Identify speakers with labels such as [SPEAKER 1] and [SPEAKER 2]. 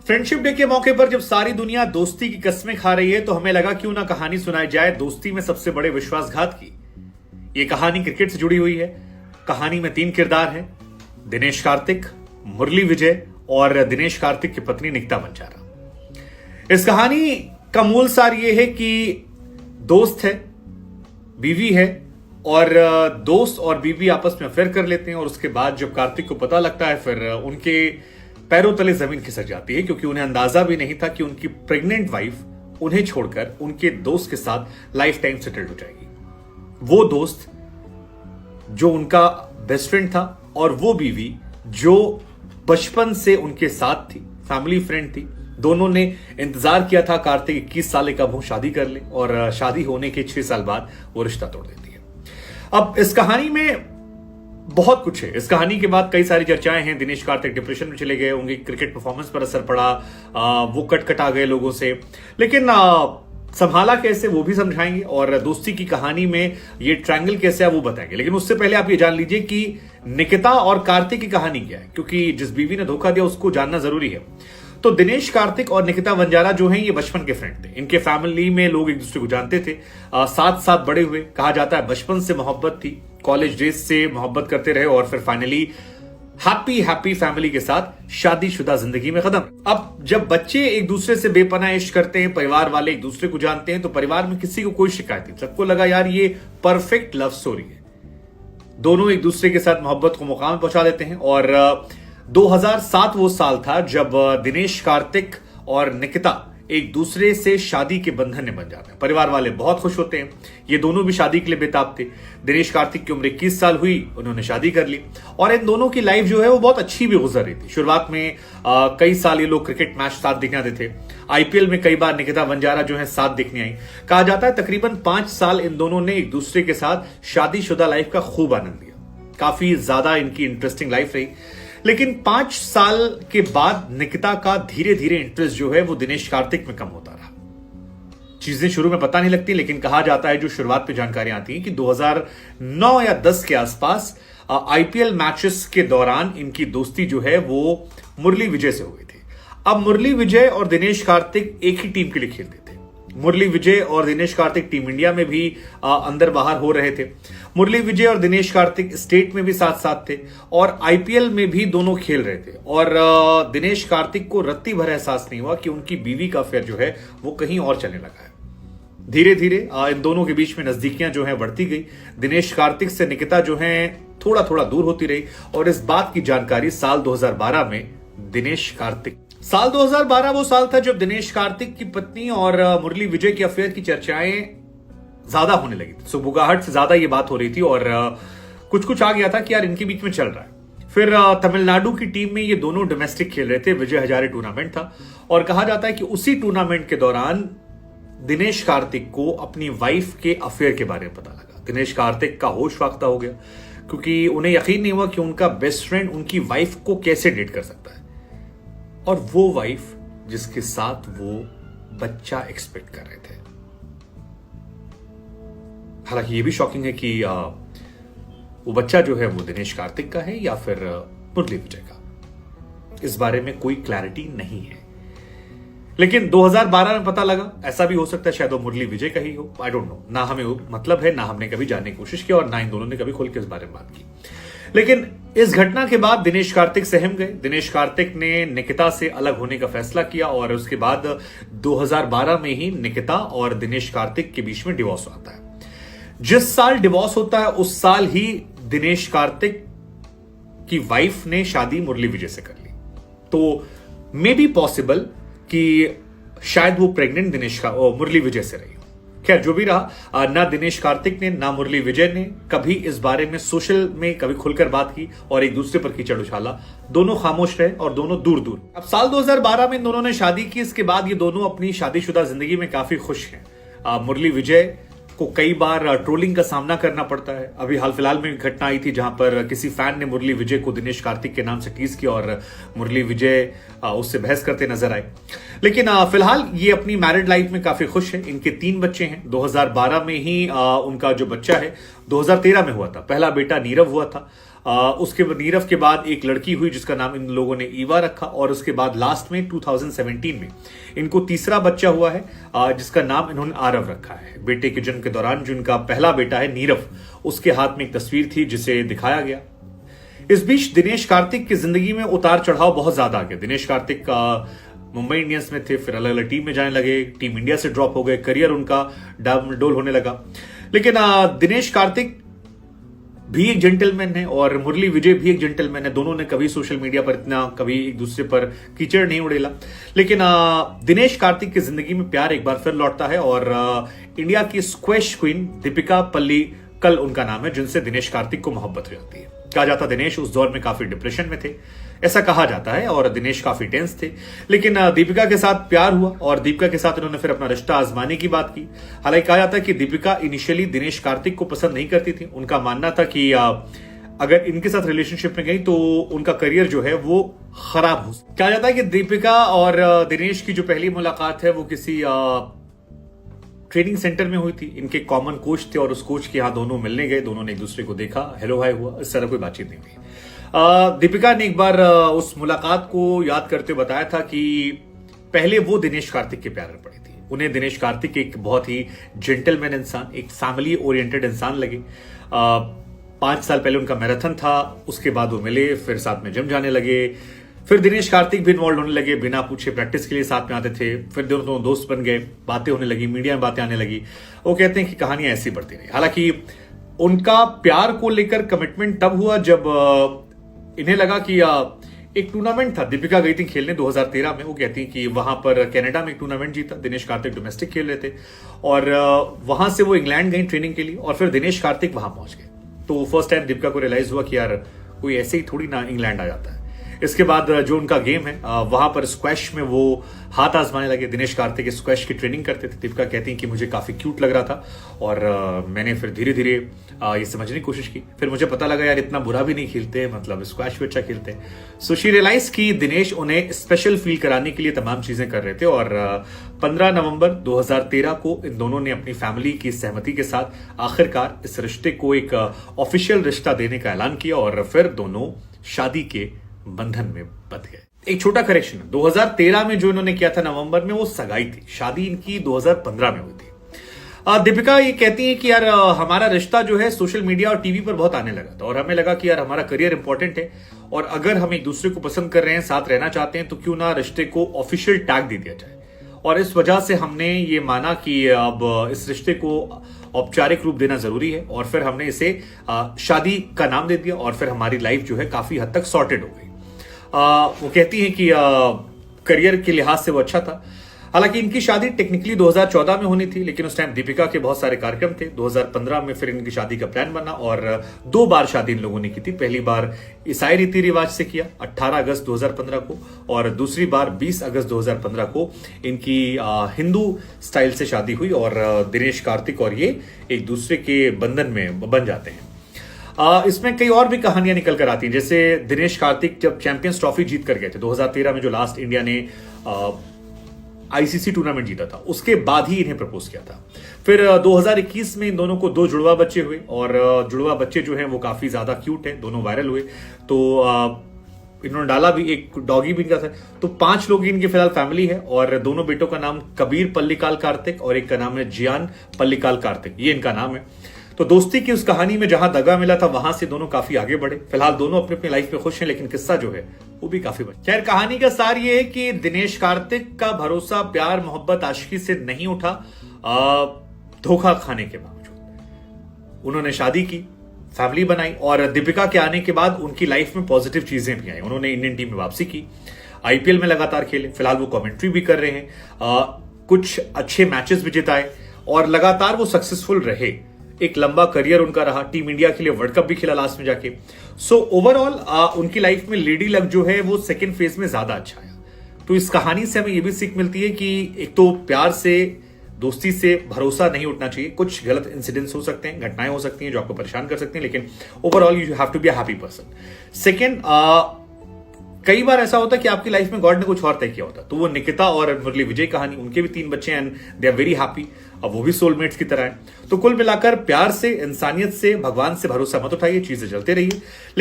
[SPEAKER 1] Friendship day के मौके पर जब सारी दुनिया दोस्ती की कस्में खा रही है तो हमें लगा क्यों ना कहानी सुनाई जाए दोस्ती में सबसे बड़े विश्वासघात की। ये कहानी क्रिकेट से जुड़ी हुई है। कहानी में 3 किरदार हैं, दिनेश कार्तिक, मुरली विजय और दिनेश कार्तिक की पत्नी निकिता बंजारा। इस कहानी का मूल सार यह है कि दोस्त है, बीवी है और दोस्त और बीवी आपस में अफेयर कर लेते हैं और उसके बाद जब कार्तिक को पता लगता है फिर उनके पैरों तले जमीन खिसक जाती है, क्योंकि उन्हें अंदाजा भी नहीं था कि उनकी प्रेग्नेंट वाइफ उन्हें छोड़कर उनके दोस्त के साथ लाइफ टाइम सेटल्ड हो जाएगी। वो दोस्त जो उनका बेस्ट फ्रेंड था और वो बीवी जो बचपन से उनके साथ थी, फैमिली फ्रेंड थी। दोनों ने इंतजार किया था कार्तिक 21 साल कब हो शादी कर ले और शादी होने के 6 साल बाद वो रिश्ता तोड़ देती है। अब इस कहानी में बहुत कुछ है। इस कहानी के बाद कई सारी चर्चाएं हैं। दिनेश कार्तिक डिप्रेशन में चले गए, उनकी क्रिकेट परफॉर्मेंस पर असर पड़ा, वो कट गए लोगों से, लेकिन संभाला कैसे वो भी समझाएंगे और दोस्ती की कहानी में ये ट्रायंगल कैसे है वो बताएंगे। लेकिन उससे पहले आप ये जान लीजिए कि निकिता और कार्तिक की कहानी क्या है, क्योंकि जिस बीवी ने धोखा दिया उसको जानना जरूरी है। तो दिनेश कार्तिक और निकिता बंजारा जो हैं ये बचपन के फ्रेंड थे। इनके फैमिली में लोग एक दूसरे को जानते थे, साथ साथ बड़े हुए। कहा जाता है बचपन से मोहब्बत थी, कॉलेज डेज से मोहब्बत करते रहे और फिर फाइनली हैप्पी फैमिली के साथ शादीशुदा जिंदगी में कदम। अब जब बच्चे एक दूसरे से बेपनाह इश्क करते हैं, परिवार वाले एक दूसरे को जानते हैं, तो परिवार में किसी को कोई शिकायत नहीं। सबको लगा यार ये परफेक्ट लव स्टोरी है। दोनों एक दूसरे के साथ मोहब्बत को मुकाम में पहुंचा देते हैं और 2007 वो साल था जब दिनेश कार्तिक और निकिता एक दूसरे से शादी के बंधन में बन जाते हैं। परिवार वाले बहुत खुश होते हैं। ये दोनों भी शादी के लिए बेताब थे। दिनेश कार्तिक की उम्र 21 साल हुई, उन्होंने शादी कर ली और इन दोनों की लाइफ जो है वो बहुत अच्छी भी गुजर रही थी। शुरुआत में कई साल ये लोग क्रिकेट मैच साथ देखने आते थे। आईपीएल में कई बार निकिता बंजारा जो है साथ देखने आई। कहा जाता है तकरीबन 5 साल इन दोनों ने एक दूसरे के साथ शादीशुदा लाइफ का खूब आनंद लिया। काफी ज्यादा इनकी इंटरेस्टिंग लाइफ रही। लेकिन 5 साल के बाद निकिता का धीरे धीरे इंटरेस्ट जो है वो दिनेश कार्तिक में कम होता रहा। चीजें शुरू में पता नहीं लगती, लेकिन कहा जाता है जो शुरुआत पे जानकारियां आती हैं कि 2009 या 10 के आसपास आईपीएल मैचेस के दौरान इनकी दोस्ती जो है वो मुरली विजय से हो गई थी। अब मुरली विजय और दिनेश कार्तिक एक ही टीम के लिए खेलते थे। मुरली विजय और दिनेश कार्तिक टीम इंडिया में भी अंदर बाहर हो रहे थे। मुरली विजय और दिनेश कार्तिक स्टेट में भी साथ साथ थे और आईपीएल में भी दोनों खेल रहे थे। और दिनेश कार्तिक को रत्ती भर एहसास नहीं हुआ कि उनकी बीवी का अफेयर जो है वो कहीं और चलने लगा है। धीरे धीरे इन दोनों के बीच में नजदीकियां जो है बढ़ती गई। दिनेश कार्तिक से निकिता जो है थोड़ा थोड़ा दूर होती रही और इस बात की जानकारी साल 2012 में दिनेश कार्तिक साल 2012 वो साल था जब दिनेश कार्तिक की पत्नी और मुरली विजय की अफेयर की चर्चाएं ज्यादा होने लगी थी। सुबुगाहट से ज्यादा ये बात हो रही थी और कुछ आ गया था कि यार इनके बीच में चल रहा है। फिर तमिलनाडु की टीम में ये दोनों डोमेस्टिक खेल रहे थे। विजय हजारे टूर्नामेंट था और कहा जाता है कि उसी टूर्नामेंट के दौरान दिनेश कार्तिक को अपनी वाइफ के अफेयर के बारे में पता लगा। दिनेश कार्तिक का होश वाख्ता हो गया, क्योंकि उन्हें यकीन नहीं हुआ कि उनका बेस्ट फ्रेंड उनकी वाइफ को कैसे डेट कर सकता है, और वो वाइफ जिसके साथ वो बच्चा एक्सपेक्ट कर रहे थे। हालांकि ये भी शॉकिंग है कि वो बच्चा जो है वो दिनेश कार्तिक का है या फिर मुरली विजय का, इस बारे में कोई क्लैरिटी नहीं है। लेकिन 2012 में पता लगा। ऐसा भी हो सकता है शायद वो मुरली विजय का ही हो, आई डोंट नो। ना हमें मतलब है, ना हमने कभी जानने की कोशिश की और ना इन दोनों ने कभी खुल के इस बारे में बात की। लेकिन इस घटना के बाद दिनेश कार्तिक सहम गए। दिनेश कार्तिक ने निकिता से अलग होने का फैसला किया और उसके बाद 2012 में ही निकिता और दिनेश कार्तिक के बीच में डिवोर्स आता है। जिस साल डिवोर्स होता है उस साल ही दिनेश कार्तिक की वाइफ ने शादी मुरली विजय से कर ली। तो मे बी पॉसिबल कि शायद वो प्रेग्नेंट मुरली विजय से रही हो। खैर जो भी रहा, ना दिनेश कार्तिक ने ना मुरली विजय ने कभी इस बारे में सोशल में कभी खुलकर बात की और एक दूसरे पर कीचड़ उछाला। दोनों खामोश रहे और दोनों दूर दूर। अब साल 2012 में इन दोनों ने शादी की। इसके बाद ये दोनों अपनी शादीशुदा जिंदगी में काफी खुश हैं। मुरली विजय को कई बार ट्रोलिंग का सामना करना पड़ता है। अभी हाल फिलहाल में घटना आई थी जहां पर किसी फैन ने मुरली विजय को दिनेश कार्तिक के नाम से टीज किया और मुरली विजय उससे बहस करते नजर आए। लेकिन फिलहाल ये अपनी मैरिड लाइफ में काफी खुश है। इनके 3 बच्चे हैं। 2012 में ही उनका जो बच्चा है 2013 में हुआ था। पहला बेटा नीरव हुआ था। उसके बाद नीरव के बाद एक लड़की हुई जिसका नाम इन लोगों ने ईवा रखा, और उसके बाद लास्ट में 2017 में इनको तीसरा बच्चा हुआ है जिसका नाम इन्होंने आरव रखा है। बेटे के जन्म के दौरान जो इनका पहला बेटा है नीरव, उसके हाथ में एक तस्वीर थी जिसे दिखाया गया। इस बीच दिनेश कार्तिक की जिंदगी में उतार चढ़ाव बहुत ज्यादा आ गया। दिनेश कार्तिक मुंबई इंडियंस में थे, फिर अलग अलग टीम में जाने लगे, टीम इंडिया से ड्रॉप हो गए, करियर उनका डामाडोल होने लगा। लेकिन दिनेश कार्तिक भी एक जेंटलमैन है और मुरली विजय भी एक जेंटलमैन है। दोनों ने कभी सोशल मीडिया पर इतना कभी एक दूसरे पर कीचड़ नहीं उड़ेला। लेकिन दिनेश कार्तिक की जिंदगी में प्यार एक बार फिर लौटता है और इंडिया की स्क्वैश क्वीन दीपिका पल्लीकल उनका नाम है, जिनसे दिनेश कार्तिक को मोहब्बत हो जाती है। कहा जाता दिनेश उस दौर में काफी डिप्रेशन में थे, ऐसा कहा जाता है, और दिनेश काफी टेंस थे। लेकिन दीपिका के साथ प्यार हुआ और दीपिका के साथ उन्होंने फिर अपना रिश्ता आजमाने की बात की। हालांकि कहा जाता है कि दीपिका इनिशियली दिनेश कार्तिक को पसंद नहीं करती थी। उनका मानना था कि अगर इनके साथ रिलेशनशिप में गई तो उनका करियर जो है वो खराब हो। कहा जाता है कि दीपिका और दिनेश की जो पहली मुलाकात है वो किसी ट्रेनिंग सेंटर में हुई थी। इनके कॉमन कोच थे और उस कोच के यहाँ दोनों मिलने गए, दोनों ने एक दूसरे को देखा, हेलो हाय हुआ, इस तरह कोई बातचीत नहीं हुई। दीपिका ने एक बार उस मुलाकात को याद करते हुए बताया था कि पहले वो दिनेश कार्तिक के प्यार में पड़ी थी। उन्हें दिनेश कार्तिक एक बहुत ही जेंटलमैन इंसान, एक फैमिली ओरिएंटेड इंसान लगे। 5 साल पहले उनका मैराथन था, उसके बाद वो मिले, फिर साथ में जिम जाने लगे, फिर दिनेश कार्तिक भी इन्वॉल्व होने लगे, बिना पूछे प्रैक्टिस के लिए साथ में आते थे, फिर दोनों दोस्त बन गए, बातें होने लगी, मीडिया में बातें आने लगी। वो कहते हैं कि कहानियां ऐसी बढ़ती रही। हालांकि उनका प्यार को लेकर कमिटमेंट तब हुआ जब इन्हें लगा कि एक टूर्नामेंट था, दीपिका गई थी खेलने 2013 में। वो कहती कि वहां पर कनाडा में एक टूर्नामेंट जीता, दिनेश कार्तिक डोमेस्टिक खेल रहे थे, और वहां से वो इंग्लैंड गई ट्रेनिंग के लिए, और फिर दिनेश कार्तिक वहां पहुंच गए। तो फर्स्ट टाइम दीपिका को रियलाइज हुआ कि यार कोई ऐसे ही थोड़ी ना इंग्लैंड आ जाता है। इसके बाद जो उनका गेम है वहां पर स्क्वैश में वो हाथ आजमाने लगे। दिनेश कार्तिक स्क्वैश की ट्रेनिंग करते थे। दीपिका कहती हैं कि मुझे काफी क्यूट लग रहा था, और मैंने फिर धीरे धीरे ये समझने की कोशिश की। फिर मुझे पता लगा यार इतना बुरा भी नहीं खेलते, मतलब स्क्वैश भी अच्छा खेलते हैं। सो शी रियलाइज कि दिनेश उन्हें स्पेशल फील कराने के लिए तमाम चीजें कर रहे थे, और 15 नवंबर 2013 को इन दोनों ने अपनी फैमिली की सहमति के साथ आखिरकार इस रिश्ते को एक ऑफिशियल रिश्ता देने का ऐलान किया, और फिर दोनों शादी के बंधन में बंध गए। एक छोटा करेक्शन, 2013 में जो इन्होंने किया था नवंबर में, वो सगाई थी। शादी इनकी 2015 में हुई थी। दीपिका ये कहती है कि यार हमारा रिश्ता जो है सोशल मीडिया और टीवी पर बहुत आने लगा था, और हमें लगा कि यार हमारा करियर इंपॉर्टेंट है, और अगर हम एक दूसरे को पसंद कर रहे हैं, साथ रहना चाहते हैं, तो क्यों ना रिश्ते को ऑफिशियल टैग दे दिया जाए। और इस वजह से हमने ये माना कि अब इस रिश्ते को औपचारिक रूप देना जरूरी है, और फिर हमने इसे शादी का नाम दे दिया, और फिर हमारी लाइफ जो है काफी हद तक सॉर्टेड हो गई। वो कहती हैं कि करियर के लिहाज से वो अच्छा था। हालांकि इनकी शादी टेक्निकली 2014 में होनी थी, लेकिन उस टाइम दीपिका के बहुत सारे कार्यक्रम थे। 2015 में फिर इनकी शादी का प्लान बना, और 2 बार शादी इन लोगों ने की थी। पहली बार ईसाई रीति रिवाज से किया 18 अगस्त 2015 को, और दूसरी बार 20 अगस्त 2015 को इनकी हिंदू स्टाइल से शादी हुई, और दिनेश कार्तिक और ये एक दूसरे के बंधन में बन जाते हैं। इसमें कई और भी कहानियां निकल कर आती हैं, जैसे दिनेश कार्तिक जब चैंपियंस ट्रॉफी जीत कर गए थे 2013 में, जो लास्ट इंडिया ने आईसीसी टूर्नामेंट जीता था, उसके बाद ही इन्हें प्रपोज किया था। फिर 2021 में इन दोनों को 2 जुड़वा बच्चे हुए, और जुड़वा बच्चे जो हैं वो काफी ज्यादा क्यूट हैं, दोनों वायरल हुए। तो इन्होंने डाला भी, एक डॉगी भी इनका था। तो 5 लोग इनकी फिलहाल फैमिली है, और दोनों बेटों का नाम कबीर पल्लिकाल कार्तिक और एक का नाम है जियान पल्लिकाल कार्तिक, ये इनका नाम है। तो दोस्ती की उस कहानी में जहां दगा मिला था, वहां से दोनों काफी आगे बढ़े। फिलहाल दोनों अपनी अपनी लाइफ में खुश हैं, लेकिन किस्सा जो है वो भी काफी बड़ा। खैर, कहानी का सार ये है कि दिनेश कार्तिक का भरोसा प्यार मोहब्बत आशिकी से नहीं उठा, धोखा खाने के बावजूद उन्होंने शादी की, फैमिली बनाई, और दीपिका के आने के बाद उनकी लाइफ में पॉजिटिव चीजें भी आई। उन्होंने इंडियन टीम में वापसी की, आईपीएल में लगातार खेले, फिलहाल वो कमेंट्री भी कर रहे हैं, कुछ अच्छे मैचेस भी जिताए, और लगातार वो सक्सेसफुल रहे। एक लंबा करियर उनका रहा, टीम इंडिया के लिए वर्ल्ड कप भी खेला लास्ट में जाके। सो ओवरऑल उनकी लाइफ में लेडी लक जो है वो सेकंड फेज में ज्यादा अच्छा आया। तो इस कहानी से हमें यह भी सीख मिलती है कि एक तो प्यार से, दोस्ती से भरोसा नहीं उठना चाहिए। कुछ गलत इंसिडेंट्स हो सकते हैं, घटनाएं हो सकती हैं जो आपको परेशान कर सकती हैं, लेकिन overall you have to be a happy person. Second, कई बार ऐसा होता है कि आपकी लाइफ में गॉड ने कुछ और तय किया होता है। तो वो निकिता और मुरली विजय कहानी, उनके भी 3 बच्चे हैं, दे आर वेरी हैप्पी। अब वो भी सोलमेट्स की तरह है। तो कुल मिलाकर प्यार से, इंसानियत से, भगवान से भरोसा मत उठाइए, चीजें चलते रहिए।